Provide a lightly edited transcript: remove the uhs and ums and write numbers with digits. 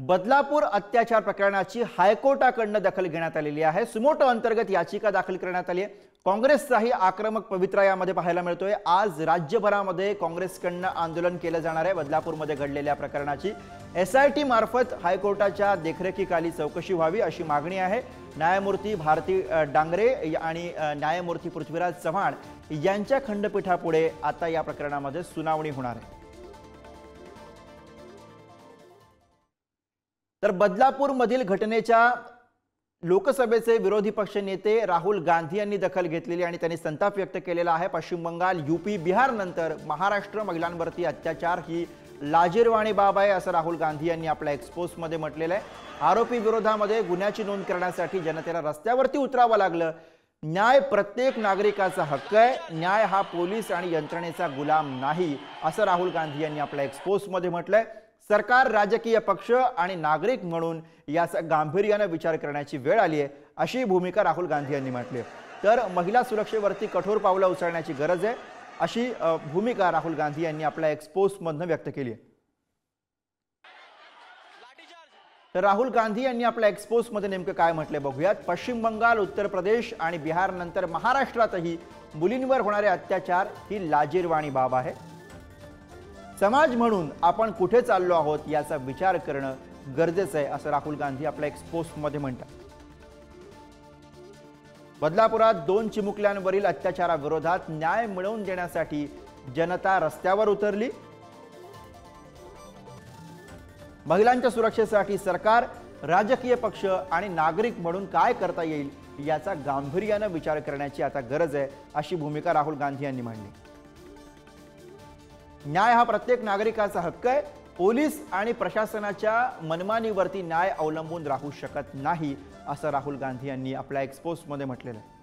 बदलापूर अत्याचार प्रकरणाची हायकोर्टाकडून दखल घेण्यात आलेली आहे। सुमोटो अंतर्गत याचिका दाखल करण्यात आली आहे। काँग्रेसचाही आक्रमक पवित्रा यामध्ये पाहायला मिळतोय। आज राज्यभरामध्ये काँग्रेसकडून आंदोलन केले जाणार आहे। बदलापूरमध्ये घडलेल्या प्रकरणाची SIT मार्फत हायकोर्टाच्या देखरेखीखाली चौकशी व्हावी अशी मागणी आहे। न्यायमूर्ती भारती डांगरे आणि न्यायमूर्ती पृथ्वीराज चव्हाण यांच्या खंडपीठापुढे आता या प्रकरणामध्ये सुनावणी होणार आहे। तर बदलापूर मधील घटनेच्या लोकसभेचे विरोधी पक्ष नेते राहुल गांधी यांनी दखल घेतलेली आणि त्यांनी संताप व्यक्त केलेला आहे। पश्चिम बंगाल, UP, बिहार नंतर महाराष्ट्र महिलांवरती अत्याचार ही लाजिरवाणी बाब आहे असं राहुल गांधी यांनी आपल्या एक्सपोजमध्ये म्हटलेलं आहे। आरोपी विरोधामध्ये गुन्ह्याची नोंद करण्यासाठी जनतेला रस्त्यावरती उतरावं लागलं। न्याय प्रत्येक नागरिकाचा हक्क आहे। न्याय हा पोलीस आणि यंत्रणेचा गुलाम नाही असं राहुल गांधी यांनी आपल्या एक्सपोजमध्ये म्हटलंय। सरकार, राजकीय पक्ष आणि नागरिक म्हणून याचा गांभीर्याने विचार करण्याची वेळ आली आहे अशी भूमिका राहुल गांधी यांनी म्हटली आहे। तर महिला सुरक्षेवरती कठोर पावलं उचलण्याची गरज आहे अशी भूमिका राहुल गांधी यांनी आपल्या एक्सपोजमधून व्यक्त केली आहे। तर राहुल गांधी यांनी आपल्या एक्सपोजमध्ये नेमकं काय म्हटले बघूयात। पश्चिम बंगाल, उत्तर प्रदेश आणि बिहार नंतर महाराष्ट्रातही मुलींवर होणारे अत्याचार ही लाजिरवाणी बाब आहे। समाज म्हणून आपण कुठे चाललो आहोत याचा विचार करणं गरजेचं आहे असं राहुल गांधी आपल्या एक्सपोजमध्ये म्हणतात। बदलापुरात 2 चिमुकल्यांवरील अत्याचाराविरोधात न्याय मिळवून देण्यासाठी जनता रस्त्यावर उतरली। महिलांच्या सुरक्षेसाठी सरकार, राजकीय पक्ष आणि नागरिक म्हणून काय करता येईल याचा गांभीर्याने विचार करण्याची आता गरज आहे अशी भूमिका राहुल गांधी यांनी मांडली। न्याय हा प्रत्येक नागरिकाचा हक्क आहे। पोलीस आणि प्रशासनाच्या मनमानीवरती न्याय अवलंबून राहू शकत नाही असं राहुल गांधी यांनी आपल्या एक्सपोजमध्ये म्हटलेलं आहे।